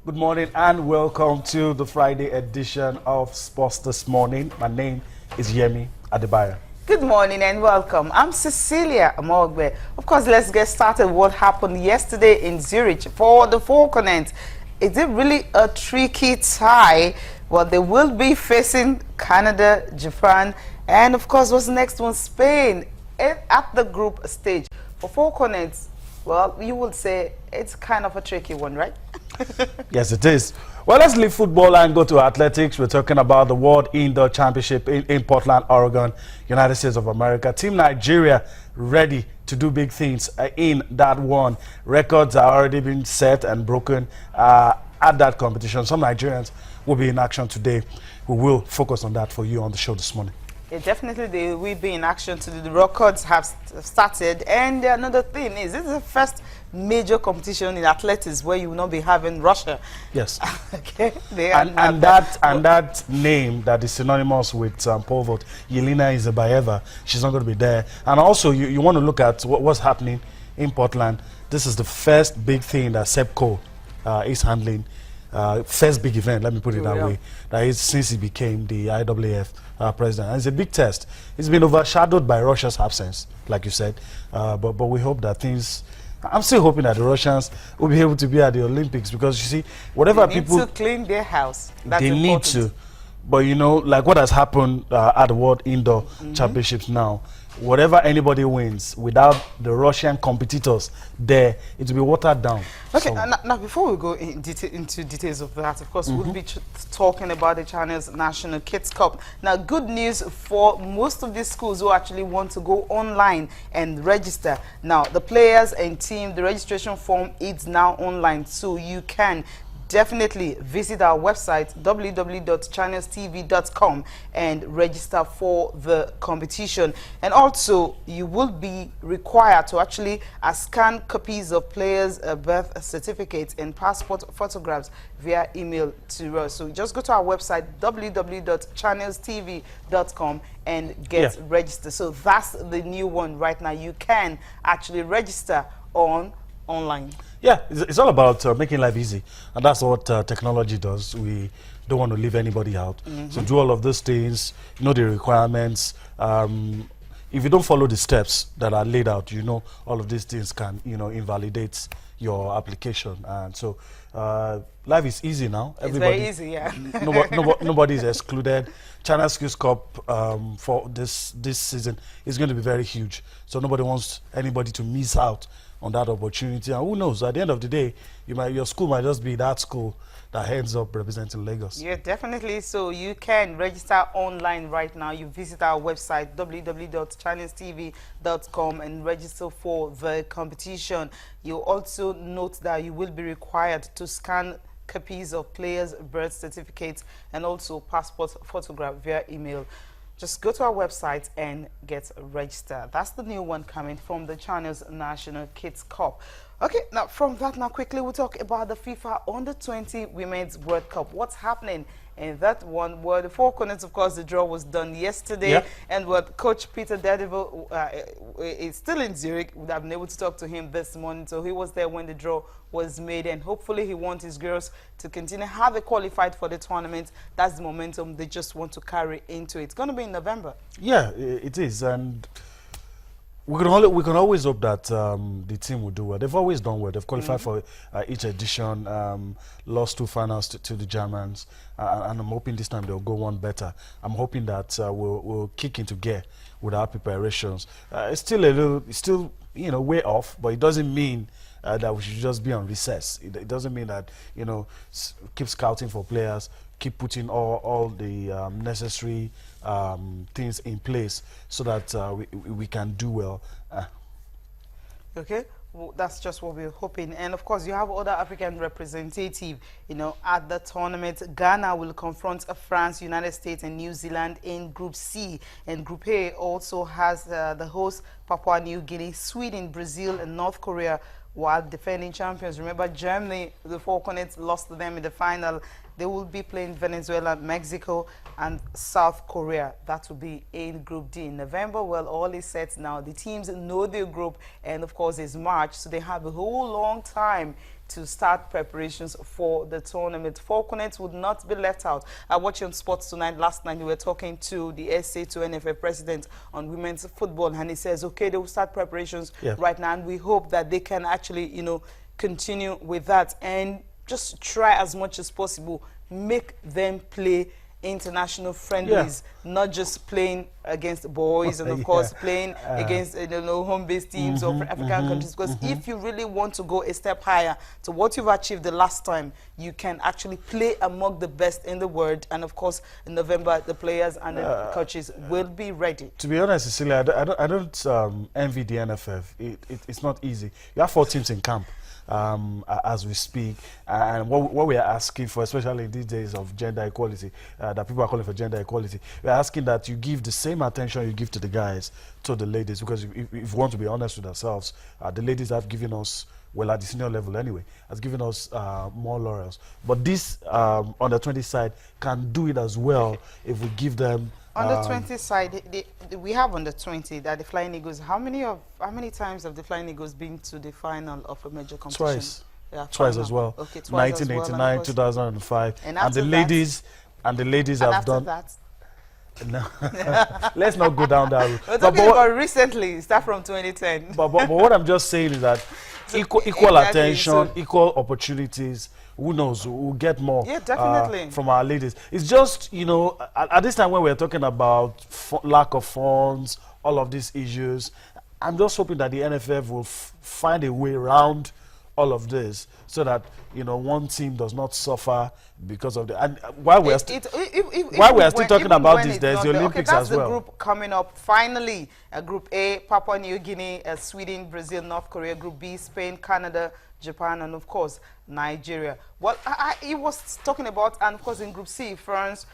Good morning and welcome to the Friday edition of Sports This Morning. My name is Yemi Adebayo. Good morning and welcome. I'm Cecilia Amogbe. Of course, let's get started. What happened yesterday in Zurich for the four continents? Is it really a tricky tie? Well, they will be facing Canada, Japan, and of course, what's the next one? Spain at the group stage. For four continents, well, you would say it's kind of a tricky one, right? Yes, it is. Well, let's leave football and go to athletics. We're talking about the World Indoor Championship in Portland, Oregon, United States of America. Team Nigeria ready to do big things in that one. Records are already being set and broken at that competition. Some Nigerians will be in action today. We will focus on that for you on the show this morning. Yeah, definitely they will be in action today. The records have started. And another thing is, this is the first major competition in athletics where you will not be having Russia. Yes. Okay. And that name that is synonymous with pole vault, Yelena Izabayeva, she's not going to be there. And also, you want to look at what's happening in Portland. This is the first big thing that SEPCO is handling. First big event, let me put it that way, that is since he became the IAAF president. And it's a big test. It's been overshadowed by Russia's absence, like you said, but we hope that things... I'm still hoping that the Russians will be able to be at the Olympics, because you see, whatever they people... need to clean their house. That's they important. need to. But you know, like what has happened at the World Indoor Championships now, whatever anybody wins, without the Russian competitors there, it will be watered down. Okay, now before we go into details of that, of course, we'll be talking about the China's National Kids Cup. Now, good news for most of these schools who actually want to go online and register. Now, the players and team, the registration form is now online, so you can definitely visit our website www.channelstv.com and register for the competition. And also, you will be required to actually scan copies of players' birth certificates and passport photographs via email to us. So just go to our website www.channelstv.com and get registered. So that's the new one right now. You can actually register online. Yeah, it's all about making life easy, and that's what technology does. We don't want to leave anybody out. So do all of those things, you know the requirements. If you don't follow the steps that are laid out, you know all of these things can, invalidate your application. And so life is easy now. Everybody, it's very easy, yeah. Nobody is excluded. China's Skills Cup for this season is going to be very huge. So nobody wants anybody to miss out on that opportunity. And who knows, at the end of the day, your school might just be that school that ends up representing Lagos. Yeah, definitely. So you can register online right now. You visit our website www.channelstv.com and register for the competition. You also note that you will be required to scan copies of players' birth certificates and also passport photograph via email. Just go to our website and get registered. That's the new one coming from the China's National Kids Cup. Okay, now from that, quickly we'll talk about the FIFA Under-20 Women's World Cup. What's happening in that one? Well, the four corners, of course, the draw was done yesterday, and what Coach Peter Daredevil is still in Zurich. I've been able to talk to him this morning, so he was there when the draw was made, and hopefully he wants his girls to continue. Have they qualified for the tournament? That's the momentum they just want to carry into it. It's going to be in November. Yeah, it is, and we can always hope that the team will do well. They've always done well. They've qualified for each edition, lost 2 finals to the Germans, and I'm hoping this time they'll go one better. I'm hoping that we'll kick into gear with our preparations. It's still way off, but it doesn't mean that we should just be on recess. It doesn't mean that keep scouting for players, keep putting all the necessary things in place so that we can do well. Okay, well, that's just what we're hoping. And of course, you have other African representative, at the tournament. Ghana will confront France, United States, and New Zealand in Group C. And Group A also has the host Papua New Guinea, Sweden, Brazil, and North Korea, while defending champions. Remember, Germany, the four continents, lost to them in the final. They will be playing Venezuela, Mexico, and South Korea. That will be in Group D in November. Well, all is set now. The teams know their group, and of course, it's March, so they have a whole long time to start preparations for the tournament. Falconets would not be left out. I watched on Sports Tonight last night. We were talking to the SA to NFA president on women's football, and he says, okay, they will start preparations right now, and we hope that they can actually, you know, continue with that and just try as much as possible, make them play international friendlies, not just playing against boys and of course playing against home-based teams or African countries, because if you really want to go a step higher to what you've achieved the last time, you can actually play among the best in the world. And of course in November the players and the coaches will be ready. To be honest, Cecilia, I don't envy the NFF. It's not easy. You have 4 teams in camp as we speak, and what we are asking for, especially in these days of gender equality, that people are calling for gender equality, we're asking that you give the same attention you give to the guys to the ladies, because if we want to be honest with ourselves, the ladies have given us, well, at the senior level anyway, has given us more laurels. But this under 20 side can do it as well if we give them. Under 20 side, we have under 20 that the Flying Eagles. How many times have the Flying Eagles been to the final of a major competition? Twice. Yeah, twice as well. Okay, twice 1989, as well, 2005, and the ladies have done. That, no. Let's not go down that route. we're talking about recently, start from 2010. But what I'm just saying is that equal exactly, attention, equal opportunities. Who knows? We'll get more definitely from our ladies. It's just, you know, at this time when we're talking about lack of funds, all of these issues, I'm just hoping that the NFF will find a way around all of this so that, you know, one team does not suffer because of the. And while we're still talking about this, there's the Olympics as well. That's the group coming up finally. Group A, Papua New Guinea, Sweden, Brazil, North Korea. Group B, Spain, Canada, Japan, and of course Nigeria. Well, he was talking about, and of course in Group C, France,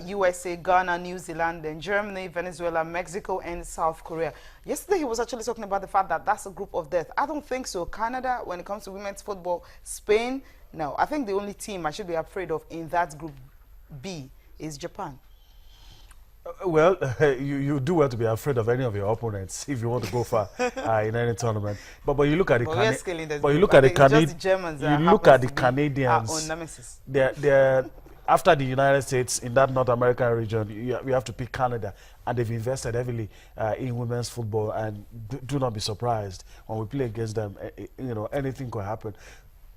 USA, Ghana, New Zealand, and Germany, Venezuela, Mexico, and South Korea. Yesterday he was actually talking about the fact that that's a group of death. I don't think so. Canada, when it comes to women's football, Spain, no. I think the only team I should be afraid of in that Group B is Japan. Well, you do well to be afraid of any of your opponents if you want to go far in any tournament. But you look at the Canadians. They're after the United States in that North American region. You have to pick Canada, and they've invested heavily in women's football. And do not be surprised when we play against them. You know, anything could happen.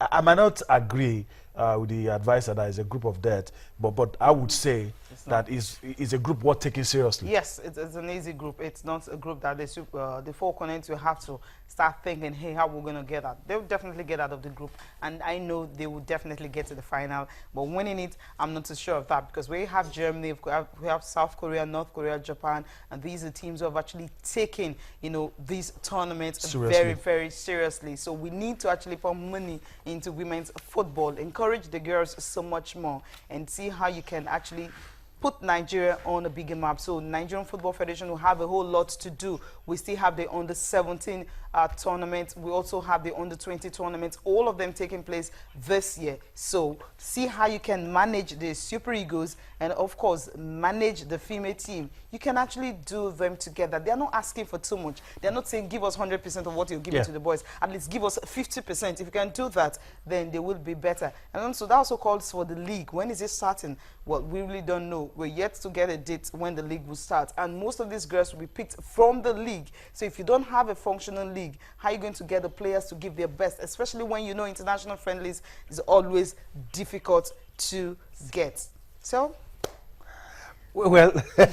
I might not agree with the advisor that is a group of death, but I would say that is a group worth taking seriously. Yes, it's an easy group. It's not a group that the Falconets will have to start thinking, hey, how we're going to get out. They'll definitely get out of the group, and I know they will definitely get to the final. But winning it, I'm not too sure of that, because we have Germany, we have South Korea, North Korea, Japan, and these are teams who have actually taken, you know, these tournaments very, very seriously. So we need to actually put money into women's football, encourage the girls so much more, and see how you can actually put Nigeria on a bigger map. So Nigerian Football Federation will have a whole lot to do. We still have the under-17 tournament. We also have the under-20 tournaments, all of them taking place this year. So see how you can manage the Super Eagles and, of course, manage the female team. You can actually do them together. They're not asking for too much. They're not saying give us 100% of what you're giving to the boys. At least give us 50%. If you can do that, then they will be better. And also, that also calls for the league. When is it starting? Well, we really don't know. We're yet to get a date when the league will start. And most of these girls will be picked from the league. So if you don't have a functional league, how are you going to get the players to give their best? Especially when you know international friendlies is always difficult to get. So, well, I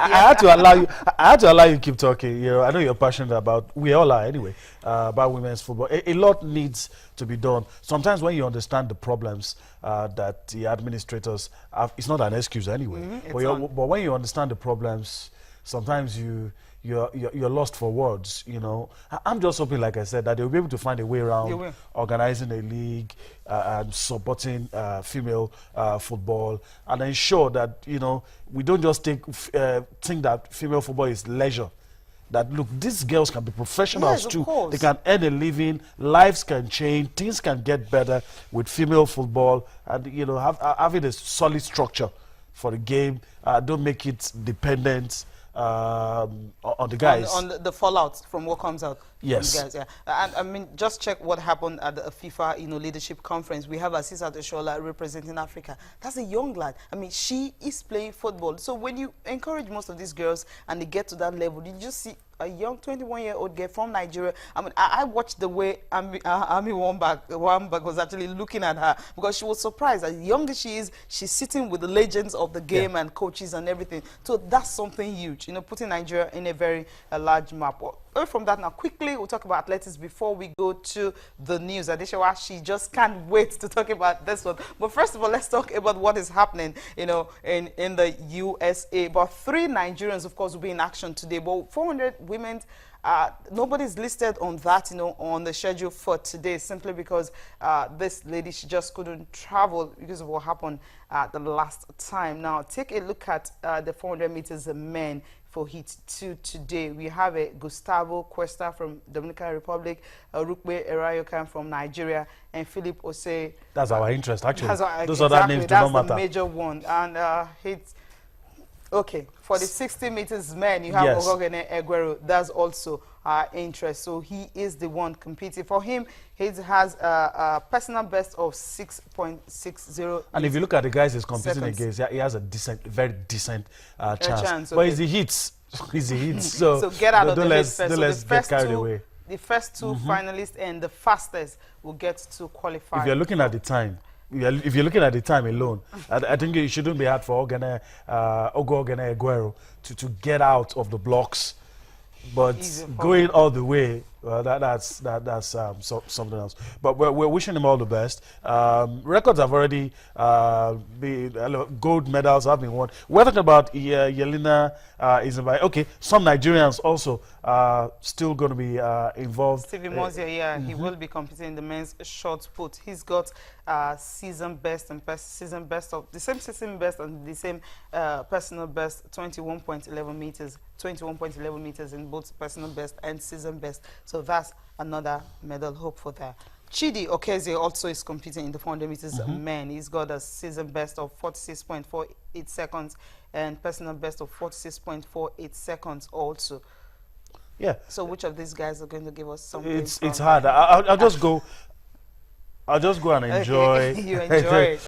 had to allow you. I had to allow you to keep talking. You know, I know you're passionate about. We all are anyway about women's football. A lot needs to be done. Sometimes when you understand the problems that the administrators have, it's not an excuse anyway. But when you understand the problems, sometimes you're lost for words. You know, I'm just hoping, like I said, that they'll be able to find a way around organizing a league and supporting female football, and ensure that, you know, we don't just think that female football is leisure. that look, these girls can be professionals Yes, of too. course. They can earn a living, lives can change, things can get better with female football, and you know, having a solid structure for the game. Don't make it dependent on the guys. On the fallout from what comes out. Yes. From the guys, yeah. And I mean, just check what happened at the FIFA, leadership conference. We have Asisat Oshola representing Africa. That's a young lad. I mean, she is playing football. So when you encourage most of these girls and they get to that level, you just see a young 21-year-old girl from Nigeria. I mean, I watched the way Ami Wambak was actually looking at her, because she was surprised. As young as she is, she's sitting with the legends of the game and coaches and everything. So that's something huge, putting Nigeria in a very large map. Away from that now, quickly, we'll talk about athletics before we go to the news. Adeshawa, she just can't wait to talk about this one. But first of all, let's talk about what is happening, in the USA. About 3 Nigerians, of course, will be in action today. But 400 women, nobody's listed on that, on the schedule for today, simply because this lady, she just couldn't travel because of what happened the last time. Now, take a look at the 400 meters men for heat 2 today. We have a Gustavo Cuesta from Dominican Republic, Rukbe Erayokan from Nigeria, and Philip Osei. That's our interest, actually. Those exactly, other names do not matter. That's the major one. And okay, for the 60 meters men, you have Yes. Ogogene Eguero. That's also our interest. So he is the one competing. For him, he has a personal best of 6.60. And if you look at the guys he's competing seconds. against, he has a very decent chance. But okay. it's the hits. It's the hits. So, So get out of the let's, hit first. don't So let's the get first carried two, away. the first 2 finalists and the fastest will get to qualify. If you're looking at the time, if you're looking at the time alone, I think it shouldn't be hard for Ogo Ogene Eguero to get out of the blocks. But going all the way, that's something else. But we're wishing him all the best. Records have already been, gold medals have been won. We're talking about Yelena Izinbaye. Okay, some Nigerians also still going to be involved. Stevie Mozia, he will be competing in the men's short put. He's got season best and season best of the same season best and the same personal best, 21.11 meters. 21.11 meters in both personal best and season best. So that's another medal hope for that. Chidi Okezie also is competing in the 400 meters men. He's got a season best of 46.48 seconds and personal best of 46.48 seconds also. Yeah. So which of these guys are going to give us something? It's hard. I'll just go and enjoy. You enjoy it.